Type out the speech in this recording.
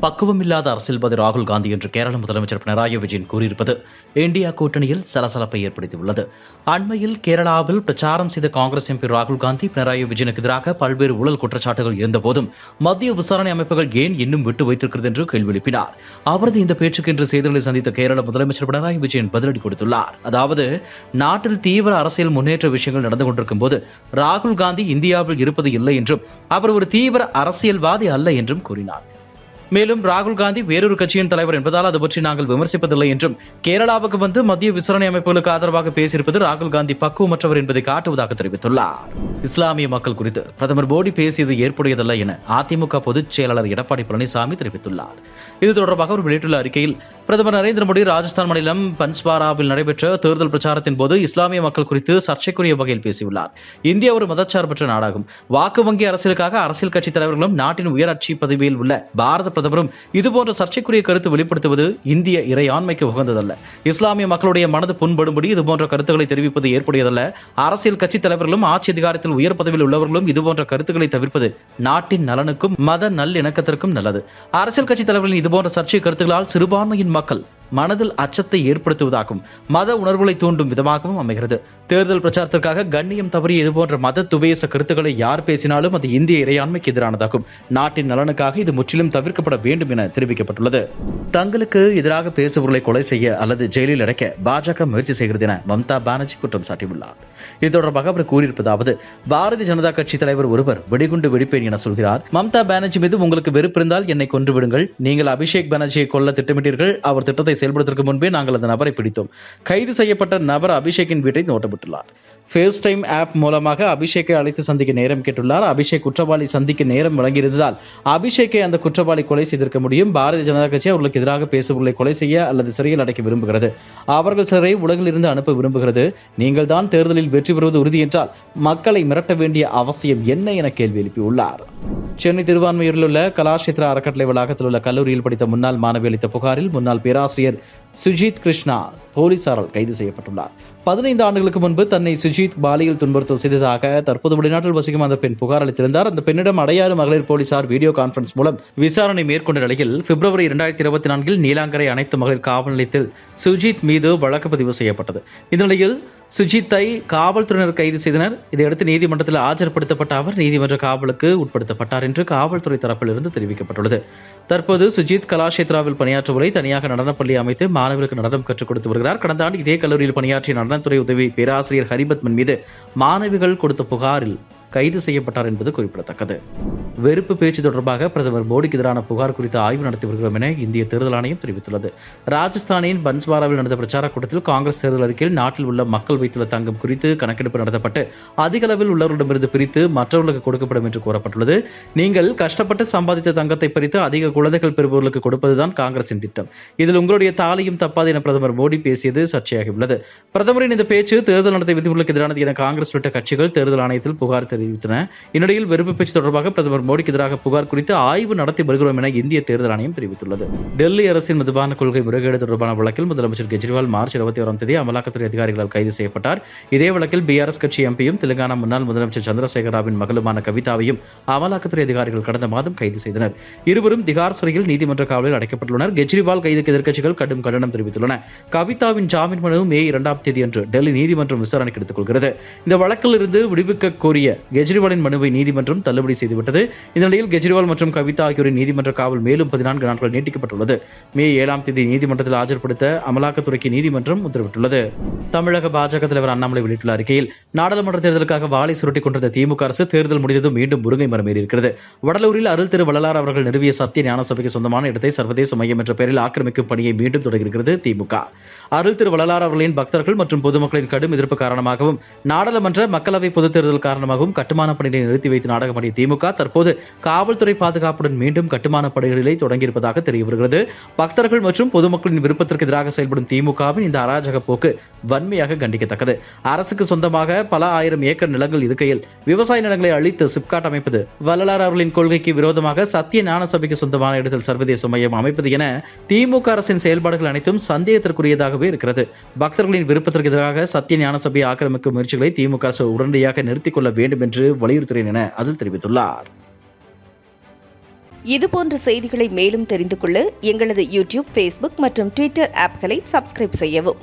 பக்குவமில்லாத அரசியல்வாதி ராகுல் காந்தி என்று கேரள முதலமைச்சர் பினராயி விஜயன் கூறியிருப்பது இந்தியா கூட்டணியில் சலசலப்பை ஏற்படுத்தியுள்ளது. அண்மையில் கேரளாவில் பிரச்சாரம் செய்த காங்கிரஸ் எம்பி ராகுல் காந்தி பினராயி விஜயனுக்கு எதிராக பல்வேறு ஊழல் குற்றச்சாட்டுகள் இருந்தபோதும் மத்திய விசாரணை அமைப்புகள் ஏன் இன்னும் விட்டு வைத்திருக்கிறது என்று கேள்வி எழுப்பினார். அவரது இந்த பேச்சுக்கு இன்று செய்திகளை சந்தித்த கேரள முதலமைச்சர் பினராயி விஜயன் பதிலடி கொடுத்துள்ளார். அதாவது, நாட்டில் தீவிர அரசியல் முன்னேற்ற விஷயங்கள் நடந்து கொண்டிருக்கும் போது ராகுல் காந்தி இந்தியாவில் இருப்பது இல்லை என்றும் அவர் ஒரு தீவிர அரசியல்வாதி அல்ல என்றும் கூறினார். மேலும் ராகுல் காந்தி வேறொரு கட்சியின் தலைவர் என்பதால் அது பற்றி நாங்கள் விமர்சிப்பதில்லை என்றும், கேரளாவுக்கு வந்து மத்திய விசாரணை அமைப்புகளுக்கு ஆதரவாக பேசியிருப்பது ராகுல் காந்தி பக்குவமற்றவர் என்பதை காட்டுவதாக தெரிவித்துள்ளார். இஸ்லாமிய மக்கள் குறித்து பிரதமர் மோடி பேசியது ஏற்புடையதல்ல என அதிமுக பொதுச் செயலாளர் எடப்பாடி பழனிசாமி தெரிவித்துள்ளார். இது தொடர்பாக அவர் வெளியிட்டுள்ள அறிக்கையில், பிரதமர் நரேந்திர மோடி ராஜஸ்தான் மாநிலம் பன்ஸ்வாராவில் நடைபெற்ற தேர்தல் பிரச்சாரத்தின் போது இஸ்லாமிய மக்கள் குறித்து சர்ச்சைக்குரிய வகையில் பேசியுள்ளார். இந்தியா ஒரு மதச்சார்பற்ற நாடாகும். வாக்கு வங்கி அரசியலுக்காக அரசியல் கட்சி தலைவர்களும் நாட்டின் உயராட்சி பதவியில் உள்ள பாரத பிரதமரும் இதுபோன்ற சர்ச்சைக்குரிய கருத்து வெளிப்படுத்துவது இந்திய இறையாண்மைக்கு உகந்ததல்ல. இஸ்லாமிய மக்களுடைய மனது புண்படும்படி இதுபோன்ற கருத்துக்களை தெரிவிப்பது ஏற்புடையதல்ல. அரசியல் கட்சி தலைவர்களும் ஆட்சி அதிகாரத்தில் உயர் பதவியில் உள்ளவர்களும் இதுபோன்ற கருத்துக்களை தவிர்ப்பது நாட்டின் நலனுக்கும் மத நல்லிணக்கத்திற்கும் நல்லது. அரசியல் கட்சி தலைவர்களின் இதுபோன்ற சர்ச்சை கருத்துக்களால் சிறுபான்மையின் மக்கள் மனதில் அச்சத்தை ஏற்படுத்துவதாகவும் மத உணர்வுகளை தூண்டும் விதமாகவும் அமைகிறது. தேர்தல் பிரச்சாரத்திற்காக கண்ணியம் தவறிய இதுபோன்ற மத துவேச கருத்துக்களை யார் பேசினாலும் அது இந்திய இறையாண்மைக்கு எதிரானதாகும். நாட்டின் நலனுக்காக இது முற்றிலும் தவிர்க்கப்பட வேண்டும் என தெரிவிக்கப்பட்டுள்ளது. தங்களுக்கு எதிராக பேசுபவர்களை கொலை செய்ய அல்லது ஜெயிலில் அடைக்க பாஜக முயற்சி செய்கிறது என மம்தா பானர்ஜி குற்றம் சாட்டியுள்ளார். இது தொடர்பாக அவர் கூறியிருப்பதாவது, பாரதிய ஜனதா கட்சி தலைவர் ஒருவர் வெடிகுண்டு வெடிப்பேன் என சொல்கிறார். மம்தா பானர்ஜி மீது உங்களுக்கு வெறுப்பிருந்தால் என்னை கொன்று விடுங்கள். நீங்கள் அபிஷேக் பானர்ஜியை கொல்ல திட்டமிட்டீர்கள். அவர் திட்டத்தை செயல்படுவதற்கு முன்பே நாங்கள் அந்த நபரை பிடித்தோம். கைது செய்யப்பட்ட நபர் அபிஷேக்கின் வீட்டை நோட்டமிட்டுள்ளார். ஃபேஸ் டைம் ஆப் மூலமாக அபிஷேக்கை அழைத்து சந்திக்க நேரம் கேட்டுள்ளார். அபிஷேக் குற்றவாளி சந்திக்க நேரம் வழங்கியிருந்ததால் அபிஷேக்கை அந்த குற்றவாளி கொலை செய்திருக்க முடியும். பாரதிய ஜனதா கட்சி அவர்களுக்கு எதிராக பேசுபவர்களை கொலை செய்ய அல்லது சிறையில் அடைக்க விரும்புகிறது. அவர்கள் சிலரை உலகில் இருந்து அனுப்ப விரும்புகிறது. நீங்கள் தான் தேர்தலில் வெற்றி பெறுவது உறுதி என்றால் மக்களை மிரட்ட வேண்டிய அவசியம் என்ன என கேள்வி எழுப்பியுள்ளார். சென்னை திருவான்மையூரில் உள்ள கலாஷேத்ரா அறக்கட்டளை வளாகத்தில் உள்ள கல்லூரியில் படித்த முன்னாள் மாணவி அளித்த புகாரில் முன்னாள் பேராசிரியர் சுஜித் கிருஷ்ணா போலீசாரால் கைது செய்யப்பட்டுள்ளார். 15 ஆண்டுகளுக்கு முன்பு தன்னை சுஜித் பாலியல் துன்புறுத்தல் செய்ததாக தற்போது வெளிநாட்டில் வசிக்கும் அந்த பெண் புகார் அளித்திருந்தார். அந்த பெண்ணிடம் அடையாறு மகளிர் போலீசார் வீடியோ கான்பரன்ஸ் மூலம் விசாரணை மேற்கொண்ட நிலையில் பிப்ரவரி 2024 நீலாங்கரை அனைத்து மகளிர் காவல் நிலையத்தில் சுஜித் மீது வழக்கு பதிவு செய்யப்பட்டது. இந்த நிலையில் சுஜித்தை காவல்துறையினர் கைது செய்தனர். இதையடுத்து நீதிமன்றத்தில் ஆஜர்படுத்தப்பட்ட அவர் நீதிமன்ற காவலுக்கு உட்படுத்தப்பட்டார் என்று காவல்துறை தரப்பில் இருந்து தெரிவிக்கப்பட்டுள்ளது. தற்போது சுஜித் கலாஷேத்ராவில் பணியாற்றுவரை தனியாக நடனப்பள்ளி அமைத்து மாணவர்களுக்கு நடனம் கற்றுக் கொடுத்து வருகிறார். கடந்த ஆண்டு இதே கல்லூரியில் பணியாற்றிய நடனத்துறை உதவி பேராசிரியர் ஹரிபத்மன் மீது மாணவிகள் கொடுத்த புகாரில் கைது செய்யப்பட்டார் என்பது குறிப்பிடத்தக்கது. வெறுப்பு பேச்சு தொடர்பாக பிரதமர் மோடிக்கு எதிரான புகார் குறித்து ஆய்வு நடத்தி வருகிறோம் என இந்திய தேர்தல் ஆணையம் தெரிவித்துள்ளது. ராஜஸ்தானின் பன்ஸ்வாராவில் நடந்த பிரச்சார கூட்டத்தில் காங்கிரஸ் தேர்தல் அறிக்கையில் நாட்டில் உள்ள மக்கள் வைத்துள்ள தங்கம் குறித்து கணக்கெடுப்பு நடத்தப்பட்டு அதிக அளவில் உள்ளவர்களிடமிருந்து பிரித்து மற்றவர்களுக்கு கொடுக்கப்படும் என்று கூறப்பட்டுள்ளது. நீங்கள் கஷ்டப்பட்டு சம்பாதித்த தங்கத்தை பறித்து அதிக குழந்தைகள் பெறுபவர்களுக்கு கொடுப்பதுதான் காங்கிரசின் திட்டம். இதில் உங்களுடைய தாலியும் தப்பாது என பிரதமர் மோடி பேசியது சர்ச்சையாகியுள்ளது. பிரதமரின் இந்த பேச்சு தேர்தல் நடத்தை விதிமுறைகளுக்கு எதிரானது என காங்கிரஸ் உள்ளிட்ட கட்சிகள் தேர்தல் ஆணையத்தில் புகார் தெரிவித்தன. இந்நிலையில் வெறுப்பு பேச்சு தொடர்பாக பிரதமர் மோடிக்கு எதிராக புகார் குறித்து ஆய்வு நடத்தி வருகிறோம் என இந்திய தேர்தல் ஆணையம் தெரிவித்துள்ளது. டெல்லி அரசின் மதுபான கொள்கை முறைகேடு தொடர்பான வழக்கில் முதலமைச்சர் கெஜ்ரிவால் மார்ச் 21ஆம் தேதி அமலாக்கத்துறை அதிகாரிகளால் கைது செய்யப்பட்டார். இதே வழக்கில் பிஆர்எஸ் கட்சி எம்பியும் தெலுங்கானா முன்னாள் முதலமைச்சர் சந்திரசேகர ராவின் மகளுமான கவிதாவையும் அமலாக்கத்துறை அதிகாரிகள் கடந்த மாதம் கைது செய்தனர். இருவரும் திகார் சிறையில் நீதிமன்ற காவலில் அடைக்கப்பட்டுள்ளனர். கெஜ்ரிவால் கைதுக்கு எதிர்க்கட்சிகள் கடும் கண்டனம் தெரிவித்துள்ளன. கவிதாவின் ஜாமீன் மனு மே 2ஆம் தேதி அன்று டெல்லி நீதிமன்றம் விசாரணைக்கு எடுத்துக் கொள்கிறது. இந்த வழக்கில் இருந்து விடுவிக்க கோரிய கெஜ்ரிவாலின் மனுவை நீதிமன்றம் தள்ளுபடி செய்துவிட்டது. இந்த நிலையில் கெஜ்ரிவால் மற்றும் கவிதா ஆகியோரின் நீதிமன்ற காவல் மேலும் 14 நாட்கள் நீட்டிக்கப்பட்டுள்ளது. மே 7ஆம் தேதி நீதிமன்றத்தில் ஆஜர்படுத்த அமலாக்கத்துறைக்கு நீதிமன்றம் உத்தரவிட்டுள்ளது. தமிழக பாஜக தலைவர் அண்ணாமலை வெளியிட்டுள்ள அறிக்கையில், நாடாளுமன்ற தேர்தலுக்காக வாளை சுருட்டிக் கொண்டிருந்த திமுக அரசு தேர்தல் முடிந்ததும் மீண்டும் முருங்கை மரம் ஏறியிருக்கிறது. வடலூரில் அருள் திரு வள்ளலார் அவர்கள் நிறுவிய சத்திய ஞான சபைக்கு சொந்தமான இடத்தை சர்வதேச மையம் என்ற பெயரில் ஆக்கிரமிக்கும் பணியை மீண்டும் தொடங்கியிருக்கிறது திமுக. அருள் திரு வள்ளலார் அவர்களின் பக்தர்கள் மற்றும் பொதுமக்களின் கடும் எதிர்ப்பு காரணமாகவும் நாடாளுமன்ற மக்களவை பொதுத் தேர்தல் காரணமாகவும் கட்டுமான பணிகளை நிறுத்தி வைத்து நாடகமாடிய திமுக தற்போது காவல்துறை பாதுகாப்புடன் மீண்டும் கட்டுமான பணிகளை தொடங்கியிருப்பதாக தெரிய வருகிறது. பக்தர்கள் மற்றும் பொதுமக்களின் விருப்பத்திற்கு எதிராக செயல்படும் திமுகவின் இந்த அராஜக போக்கு வன்மையாக கண்டிக்கத்தக்கது. அரசுக்கு சொந்தமாக பல ஆயிரம் ஏக்கர் நிலங்கள் இருக்கையில் விவசாய நிலங்களை அழித்து சிப்காட் அமைப்பது, வள்ளலார் அவர்களின் கொள்கைக்கு விரோதமாக சத்திய ஞான சபைக்கு சொந்தமான இடத்தில் சர்வதேச மையம் அமைப்பது என திமுக அரசின் செயல்பாடுகள் அனைத்தும் சந்தேகத்திற்குரியதாகவே இருக்கிறது. பக்தர்களின் விருப்பத்திற்கு எதிராக சத்திய ஞான சபையை ஆக்கிரமிக்கும் முயற்சிகளை திமுக அரசு உடனடியாக நிறுத்திக் கொள்ள வேண்டும் என்று வலியுறுத்துகிறேன் என அதில் தெரிவித்துள்ளார். இதுபோன்ற செய்திகளை மேலும் தெரிந்து கொள்ள எங்களது யூடியூப், ஃபேஸ்புக் மற்றும் ட்விட்டர் ஆப்களை சப்ஸ்கிரைப் செய்யவும்.